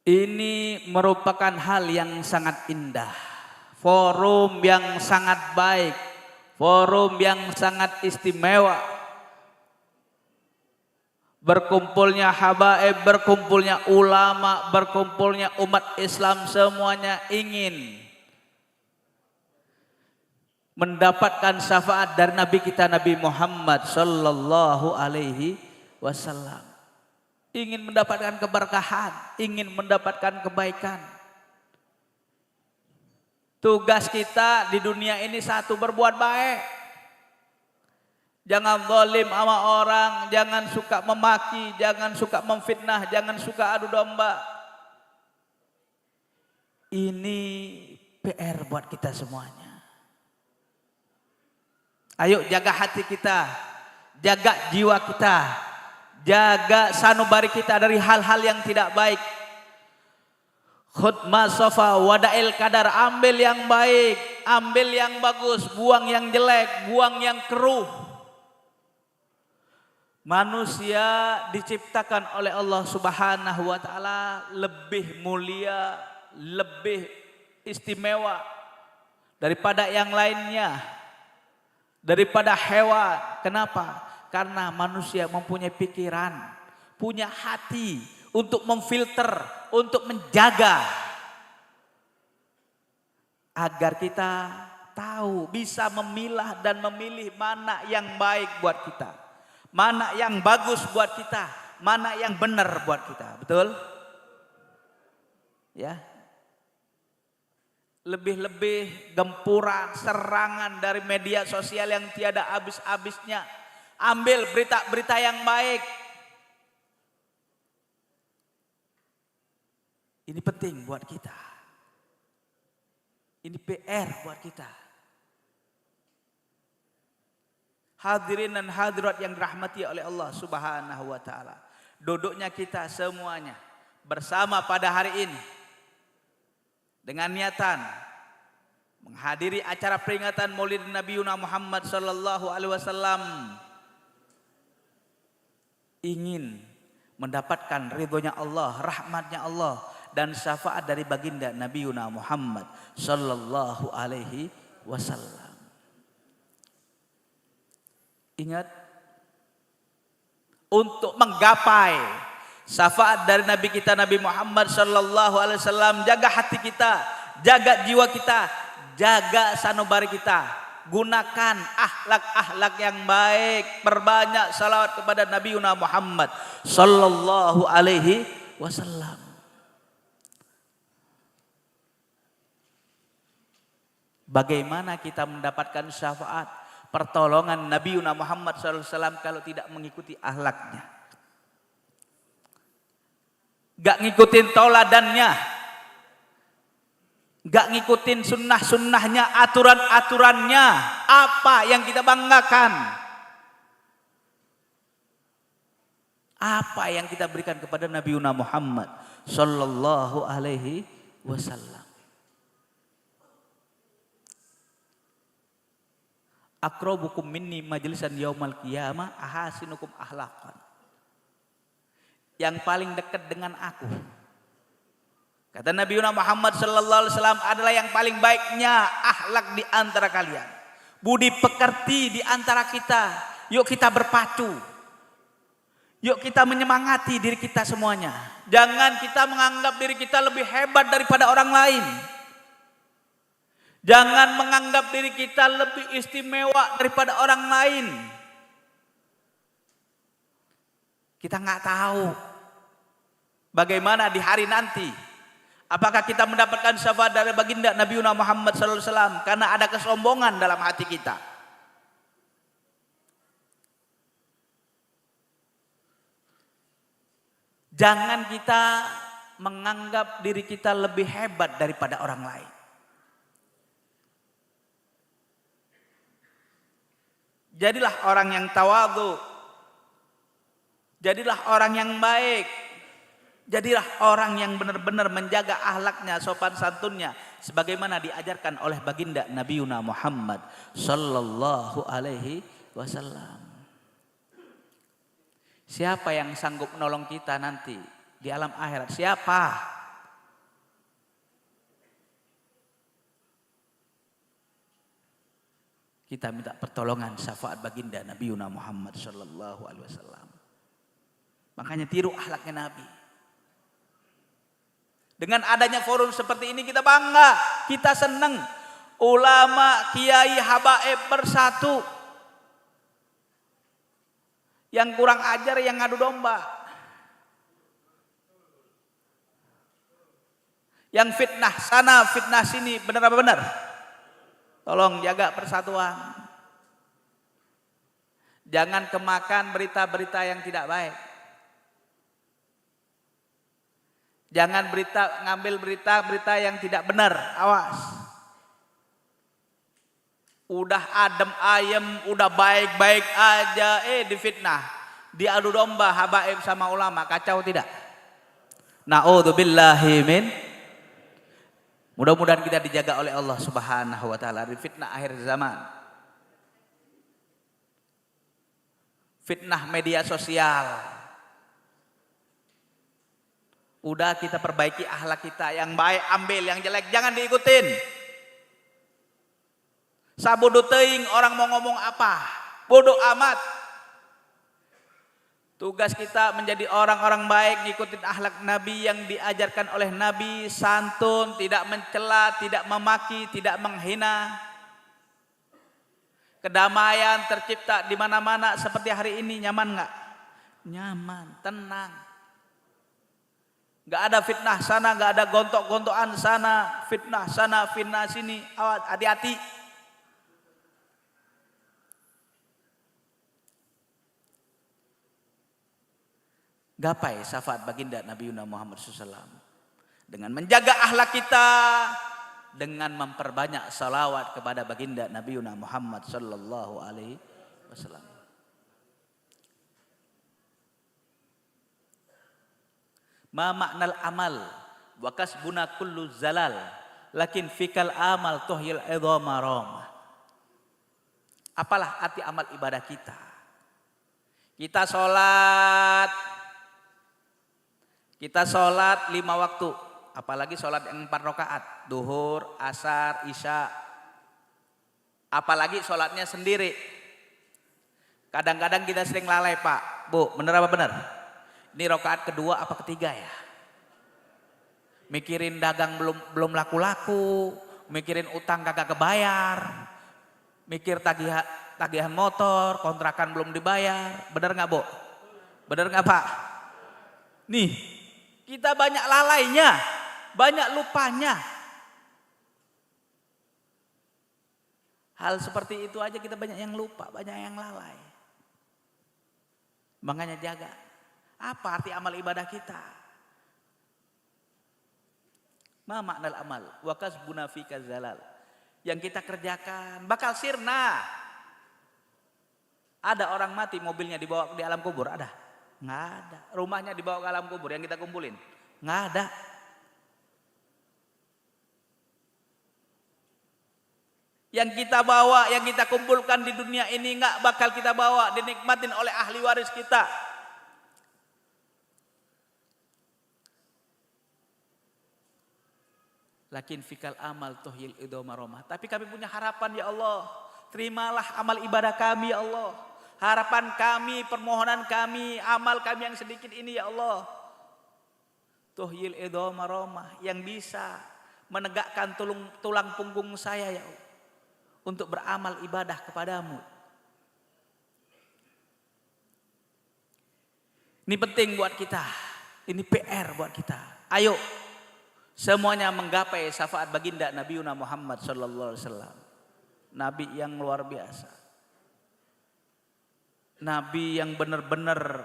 Ini merupakan hal yang sangat indah, forum yang sangat baik, forum yang sangat istimewa. Berkumpulnya habaib, berkumpulnya ulama, berkumpulnya umat Islam, semuanya ingin mendapatkan syafaat dari Nabi kita Nabi Muhammad sallallahu alaihi wasallam. Ingin mendapatkan keberkahan, ingin mendapatkan kebaikan. Tugas kita di dunia ini satu, berbuat baik. Jangan zalim sama orang, jangan suka memaki, jangan suka memfitnah, jangan suka adu domba. Ini PR buat kita semuanya. Ayo jaga hati kita, jaga jiwa kita, jaga sanubari kita dari hal-hal yang tidak baik. Khud ma safa wada'il kadar, ambil yang baik, ambil yang bagus, buang yang jelek, buang yang keruh. Manusia diciptakan oleh Allah Subhanahu wa taala lebih mulia, lebih istimewa daripada yang lainnya, daripada hewan. Kenapa? Karena manusia mempunyai pikiran, punya hati untuk memfilter, untuk menjaga agar kita tahu, bisa memilah dan memilih mana yang baik buat kita, mana yang bagus buat kita, mana yang benar buat kita. Betul? Ya. Lebih-lebih gempuran, serangan dari media sosial yang tiada habis-habisnya. Ambil berita-berita yang baik. Ini penting buat kita. Ini PR buat kita. Hadirin dan hadirat yang dirahmati oleh Allah Subhanahu wa taala. Duduknya kita semuanya bersama pada hari ini dengan niatan menghadiri acara peringatan Maulid Nabi Muhammad sallallahu alaihi wasallam, ingin mendapatkan ridhonya Allah, rahmatnya Allah, dan syafaat dari baginda Nabi Muhammad sallallahu alaihi wasallam. Ingat, untuk menggapai syafaat dari Nabi kita Nabi Muhammad sallallahu alaihi wasallam, jaga hati kita, jaga jiwa kita, jaga sanubari kita. Gunakan akhlak-akhlak yang baik, perbanyak salawat kepada Nabi Muhammad sallallahu alaihi wasallam. Bagaimana kita mendapatkan syafaat, pertolongan Nabi Muhammad sallallahu alaihi wasallam kalau tidak mengikuti akhlaknya? Gak ngikutin tauladannya, gak ngikutin sunnah-sunnahnya, aturan-aturannya. Apa yang kita banggakan? Apa yang kita berikan kepada Nabi Muhammad sallallahu alaihi wasallam? Aqrabukum minni majlisan yaumal qiyamah ahasinukum akhlaqan. Yang paling dekat dengan aku, kata Nabi Muhammad sallallahu alaihi wasallam, adalah yang paling baiknya akhlak di antara kalian. Budi pekerti di antara kita. Yuk kita berpacu. Yuk kita menyemangati diri kita semuanya. Jangan kita menganggap diri kita lebih hebat daripada orang lain. Jangan menganggap diri kita lebih istimewa daripada orang lain. Kita nggak tahu bagaimana di hari nanti. Apakah kita mendapatkan syafaat dari baginda Nabi Muhammad sallallahu alaihi wasallam karena ada kesombongan dalam hati kita? Jangan kita menganggap diri kita lebih hebat daripada orang lain. Jadilah orang yang tawadhu. Jadilah orang yang baik. Jadilah orang yang benar-benar menjaga akhlaknya, sopan santunnya, sebagaimana diajarkan oleh baginda Nabi Muhammad sallallahu alaihi wasallam. Siapa yang sanggup menolong kita nanti di alam akhirat? Siapa? Kita minta pertolongan syafaat baginda Nabi Muhammad sallallahu alaihi wasallam. Makanya tiru akhlaknya Nabi. Dengan adanya forum seperti ini kita bangga, kita senang. Ulama, kiai, habaib bersatu. Yang kurang ajar yang ngadu domba. Yang fitnah sana, fitnah sini, benar apa benar? Tolong jaga persatuan. Jangan kemakan berita-berita yang tidak baik. Jangan ngambil berita-berita yang tidak benar. Awas. Udah adem ayem, udah baik-baik aja, difitnah. Diadu domba habaib sama ulama, kacau tidak? Na'udzubillahi min. Mudah-mudahan kita dijaga oleh Allah Subhanahu wa taala dari fitnah akhir zaman. Fitnah media sosial. Udah kita perbaiki akhlak kita, yang baik ambil, yang jelek jangan diikutin. Sabodo teuing orang mau ngomong apa, bodoh amat. Tugas kita menjadi orang-orang baik, ngikutin akhlak Nabi yang diajarkan oleh Nabi, santun, tidak mencela, tidak memaki, tidak menghina. Kedamaian tercipta di mana-mana seperti hari ini, nyaman nggak? Nyaman, tenang. Nggak ada fitnah sana, nggak ada gontok-gontokan sana, fitnah sini. Awas, hati-hati. Gapai syafaat baginda Nabi Muhammad SAW dengan menjaga akhlak kita, dengan memperbanyak salawat kepada baginda Nabi Muhammad Sallallahu Alaihi Wasallam. Ma maknal amal wa kasbuna kullu zalal lakin fikal amal tuhyil idhama rama. Apalah arti amal ibadah kita? Kita sholat 5 waktu, apalagi sholat yang 4 rakaat, duhur, asar, isya, apalagi sholatnya sendiri. Kadang-kadang kita sering lalai Pak, Bu, bener apa bener? Ini rakaat kedua apa ketiga ya? Mikirin dagang belum laku-laku, mikirin utang kagak kebayar, mikir tagihan motor, kontrakan belum dibayar, bener nggak Bu? Bener nggak Pak? Nih. Kita banyak lalainya, banyak lupanya. Hal seperti itu aja kita banyak yang lupa, banyak yang lalai. Makanya jaga. Apa arti amal ibadah kita? Ma maknal amal wa kasbuna fika zalal. Yang kita kerjakan bakal sirna. Ada orang mati mobilnya dibawa di alam kubur, ada? Nggak ada. Rumahnya dibawa ke alam kubur yang kita kumpulin, nggak ada. Yang kita bawa, yang kita kumpulkan di dunia ini nggak bakal kita bawa, dinikmatin oleh ahli waris kita. Lakin fikal amal tuhyil idhama rama. Tapi kami punya harapan ya Allah. Terimalah amal ibadah kami ya Allah. Harapan kami, permohonan kami, amal kami yang sedikit ini ya Allah. Tuhyil idhama rama, yang bisa menegakkan tulang punggung saya ya Allah, untuk beramal ibadah kepadamu. Ini penting buat kita. Ini PR buat kita. Ayo semuanya menggapai syafaat baginda Nabi Muhammad sallallahu alaihi wasallam. Nabi yang luar biasa. Nabi yang benar-benar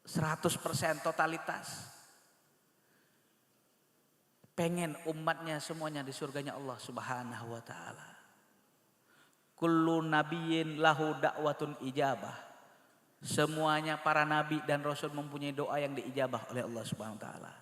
100% totalitas. Pengen umatnya semuanya di surganya Allah Subhanahu wa taala. Kullu nabiyyin lahu da'watun ijabah. Semuanya para nabi dan rasul mempunyai doa yang diijabah oleh Allah Subhanahu wa taala.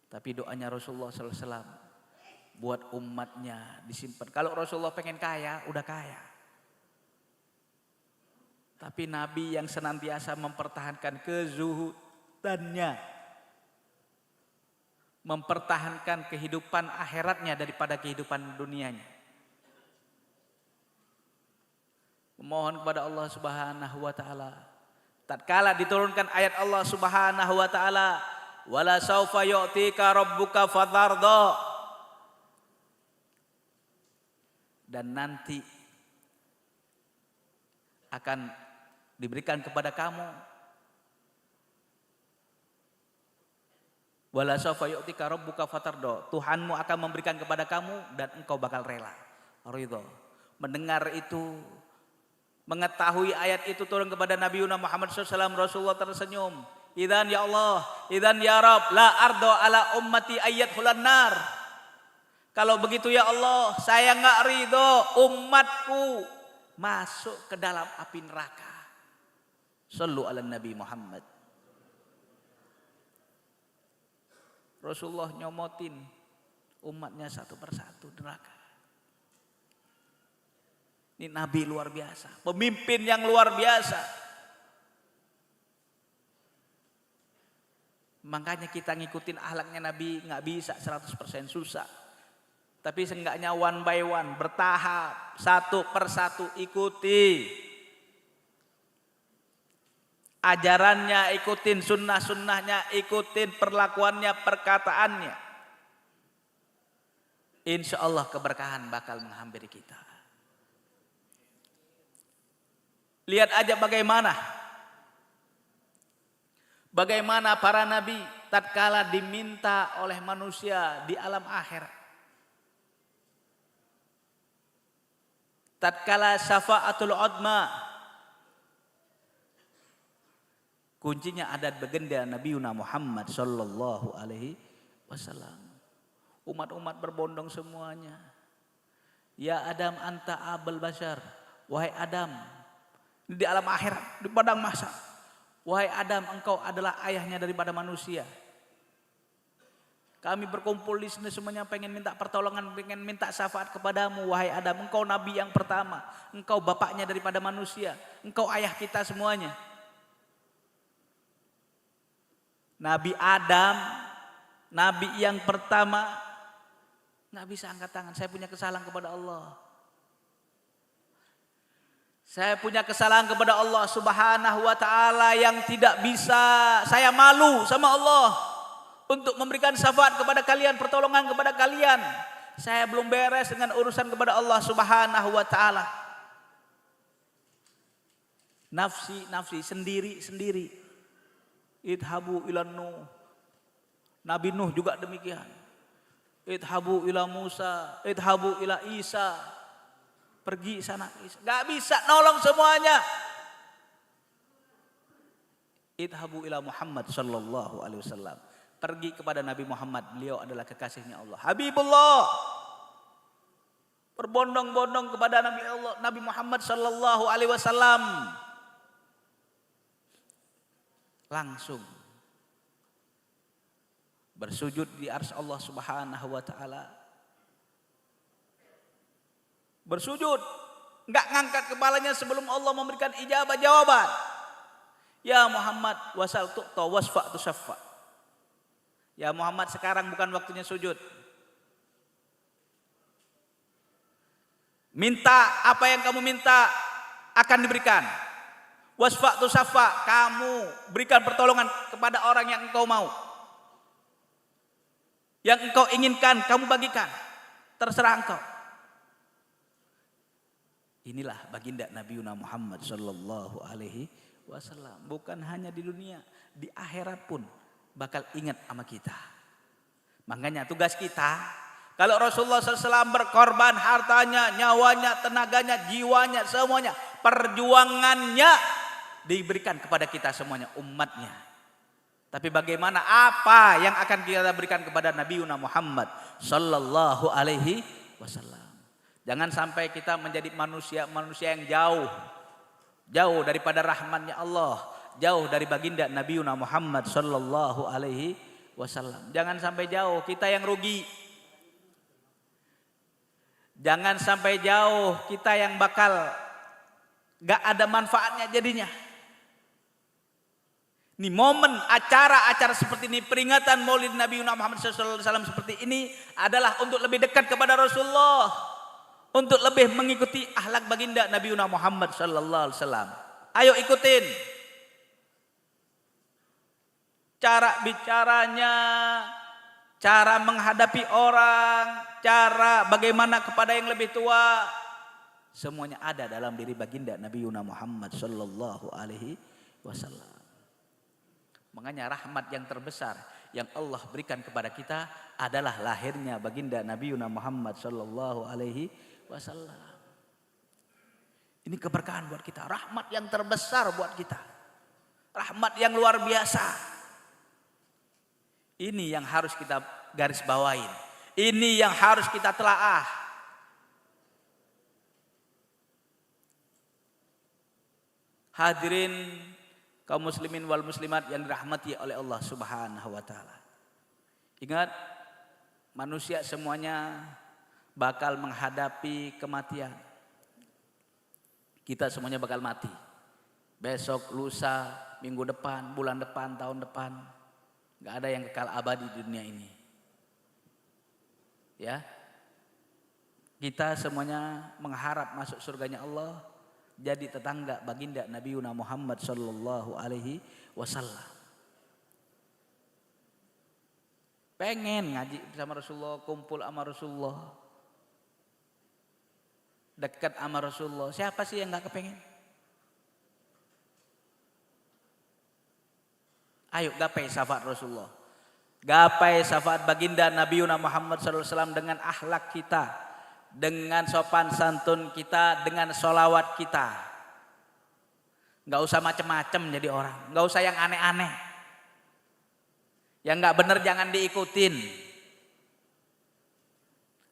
Tapi doanya Rasulullah sallallahu alaihi wasallam buat umatnya disimpan. Kalau Rasulullah pengen kaya, udah kaya. Tapi Nabi yang senantiasa mempertahankan kezuhudannya, mempertahankan kehidupan akhiratnya daripada kehidupan dunianya. Memohon kepada Allah Subhanahu wa taala. Tatkala diturunkan ayat Allah Subhanahu wa taala, wala saufa yu'tika rabbuka fatarda. Dan nanti akan diberikan kepada kamu, wala saufa yu'tika rabbuka fatarda. Tuhanmu akan memberikan kepada kamu dan engkau bakal rela. Ridho. Mendengar itu, mengetahui ayat itu turun kepada Nabi Muhammad SAW, Rasulullah tersenyum. Idzan ya Allah, idzan ya Rabb, la ardo ala ummati ayat hulan nar. Kalau begitu ya Allah, saya nggak ridho umatku masuk ke dalam api neraka. Sallu ala Nabi Muhammad. Rasulullah nyomotin umatnya satu persatu neraka. Ini Nabi luar biasa, pemimpin yang luar biasa. Makanya kita ngikutin akhlaknya Nabi nggak bisa 100% susah. Tapi seenggaknya one by one, bertahap, satu persatu ikuti. Ajarannya ikutin, sunnah-sunnahnya ikutin, perlakuannya, perkataannya. Insya Allah keberkahan bakal menghampiri kita. Lihat aja bagaimana para nabi tatkala diminta oleh manusia di alam akhirat. Tatkala syafaatul udma, kuncinya adat baginda Nabi Muhammad sallallahu alaihi wasallam. Umat-umat berbondong semuanya. Ya Adam anta abul bashar, wahai Adam, di alam akhirat, di padang mahsyar. Wahai Adam, engkau adalah ayahnya daripada manusia. Kami berkumpul di sini semuanya pengen minta pertolongan, pengen minta syafaat kepadamu. Wahai Adam, engkau nabi yang pertama. Engkau bapaknya daripada manusia. Engkau ayah kita semuanya. Nabi Adam, nabi yang pertama, nggak bisa angkat tangan. Saya punya kesalahan kepada Allah. Saya punya kesalahan kepada Allah Subhanahu wa taala yang tidak bisa, saya malu sama Allah untuk memberikan syafaat kepada kalian, pertolongan kepada kalian. Saya belum beres dengan urusan kepada Allah Subhanahu wa taala. Nafsi sendiri. Idhabu ila Nuh. Nabi Nuh juga demikian. Idhabu ila Musa, idhabu ila Isa. Pergi sana, nggak bisa nolong semuanya. Idhabu ila Muhammad sallallahu alaihi wasallam. Pergi kepada Nabi Muhammad, beliau adalah kekasihnya Allah. Habibullah. Berbondong-bondong kepada Nabi Muhammad sallallahu alaihi wasallam. Langsung bersujud di arsy Allah Subhanahu wa taala. Bersujud, enggak ngangkat kepalanya sebelum Allah memberikan ijabah jawaban. Ya Muhammad, wasal tu'ta wasfa tusaffa. Ya Muhammad, sekarang bukan waktunya sujud. Minta apa yang kamu minta akan diberikan. Wasfa tusaffa, kamu berikan pertolongan kepada orang yang engkau mau. Yang engkau inginkan, kamu bagikan. Terserah engkau. Inilah baginda Nabi Muhammad sallallahu alaihi wasallam. Bukan hanya di dunia, di akhirat pun bakal ingat sama kita. Makanya tugas kita, kalau Rasulullah SAW berkorban hartanya, nyawanya, tenaganya, jiwanya, semuanya, perjuangannya diberikan kepada kita semuanya, umatnya. Tapi bagaimana apa yang akan kita berikan kepada Nabi Muhammad sallallahu alaihi wasallam? Jangan sampai kita menjadi manusia yang jauh daripada rahmatnya Allah, jauh dari baginda Nabi Muhammad sallallahu alaihi wasallam. Jangan sampai jauh, kita yang rugi. Jangan sampai jauh, kita yang bakal gak ada manfaatnya jadinya. Ini momen acara-acara seperti ini, peringatan Maulid Nabi Muhammad sallallahu alaihi wasallam seperti ini adalah untuk lebih dekat kepada Rasulullah. untuk lebih mengikuti akhlak baginda Nabi Muhammad sallallahu alaihi wasallam. Ayo ikutin cara bicaranya, cara menghadapi orang, cara bagaimana kepada yang lebih tua. Semuanya ada dalam diri baginda Nabi Muhammad sallallahu alaihi wasallam. Makanya rahmat yang terbesar yang Allah berikan kepada kita adalah lahirnya baginda Nabi Muhammad sallallahu alaihi wasallam. Ini keberkahan buat kita, rahmat yang terbesar buat kita. Rahmat yang luar biasa. Ini yang harus kita garis bawain. Ini yang harus kita telaah. Hadirin kaum muslimin wal muslimat yang dirahmati oleh Allah Subhanahu wa taala. Ingat, manusia semuanya bakal menghadapi kematian. Kita semuanya bakal mati. Besok, lusa, minggu depan, bulan depan, tahun depan. Gak ada yang kekal abadi di dunia ini. Ya. Kita semuanya mengharap masuk surganya Allah, jadi tetangga baginda Nabi Muhammad sallallahu alaihi wasallam. Pengen ngaji sama Rasulullah, kumpul sama Rasulullah, dekat sama Rasulullah. Siapa sih yang gak kepengen? Ayo gapai syafaat Rasulullah, gapai syafaat baginda Nabi Muhammad sallallahu alaihi wasallam dengan akhlak kita, dengan sopan santun kita, dengan sholawat kita. Gak usah macem-macem jadi orang, gak usah yang aneh-aneh. Yang gak bener jangan diikutin.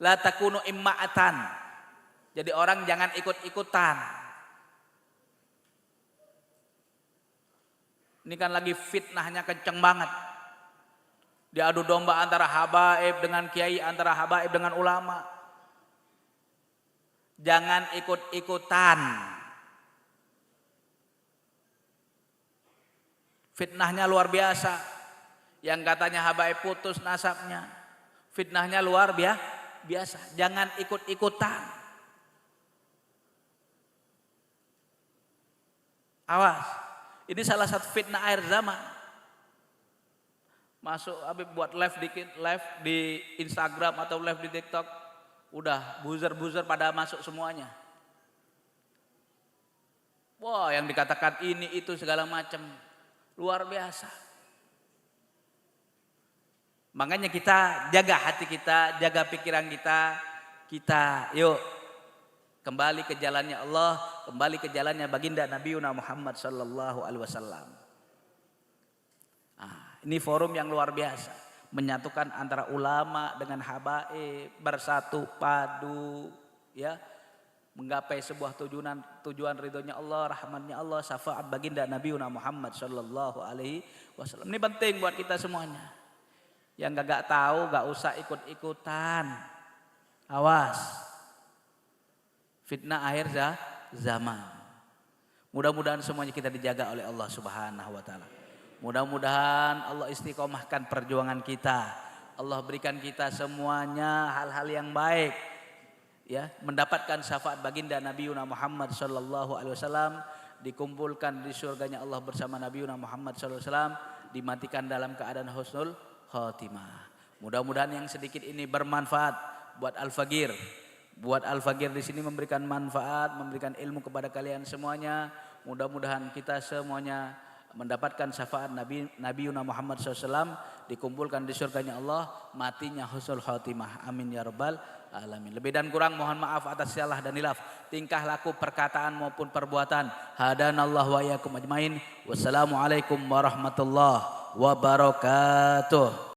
La takunu imma'atan, jadi orang jangan ikut-ikutan. Ini kan lagi fitnahnya kenceng banget. Diadu domba antara habaib dengan kiai, antara habaib dengan ulama. Jangan ikut-ikutan. Fitnahnya luar biasa. Yang katanya habaib putus nasabnya, fitnahnya luar biasa. Jangan ikut-ikutan. Awas. Ini salah satu fitnah akhir zaman. Masuk Habib buat live dikit, live di Instagram atau live di TikTok, udah buzzer-buzzer pada masuk semuanya. Wah, yang dikatakan ini itu segala macam, luar biasa. Makanya kita jaga hati kita, jaga pikiran kita yuk kembali ke jalannya Allah, kembali ke jalannya baginda Nabi Muhammad sallallahu alaihi wasallam. Ini forum yang luar biasa, menyatukan antara ulama dengan habaib, bersatu padu, ya, menggapai sebuah tujuan ridhonya Allah, rahmatnya Allah, syafaat baginda Nabi Muhammad sallallahu alaihi wasallam. Ini penting buat kita semuanya. Yang gak tahu gak usah ikut-ikutan. Awas. Fitnah akhir zaman. Mudah-mudahan semuanya kita dijaga oleh Allah Subhanahu wa taala. Mudah-mudahan Allah istiqomahkan perjuangan kita. Allah berikan kita semuanya hal-hal yang baik. Ya, mendapatkan syafaat baginda Nabi Muhammad sallallahu alaihi wasallam, dikumpulkan di surganya Allah bersama Nabi Muhammad sallallahu alaihi wasallam, dimatikan dalam keadaan husnul khotimah. Mudah-mudahan yang sedikit ini bermanfaat buat Al-Fagir. Buat Al-Fagir di sini memberikan manfaat, memberikan ilmu kepada kalian semuanya. Mudah-mudahan kita semuanya mendapatkan syafaat Nabi Muhammad SAW, dikumpulkan di surganya Allah, matinya husnul khotimah. Amin ya rabbal alamin. Lebih dan kurang mohon maaf atas salah dan hilaf, tingkah laku, perkataan maupun perbuatan. Hadanallahu wa iyyakum ajmain. Wassalamualaikum warahmatullahi wabarakatuh.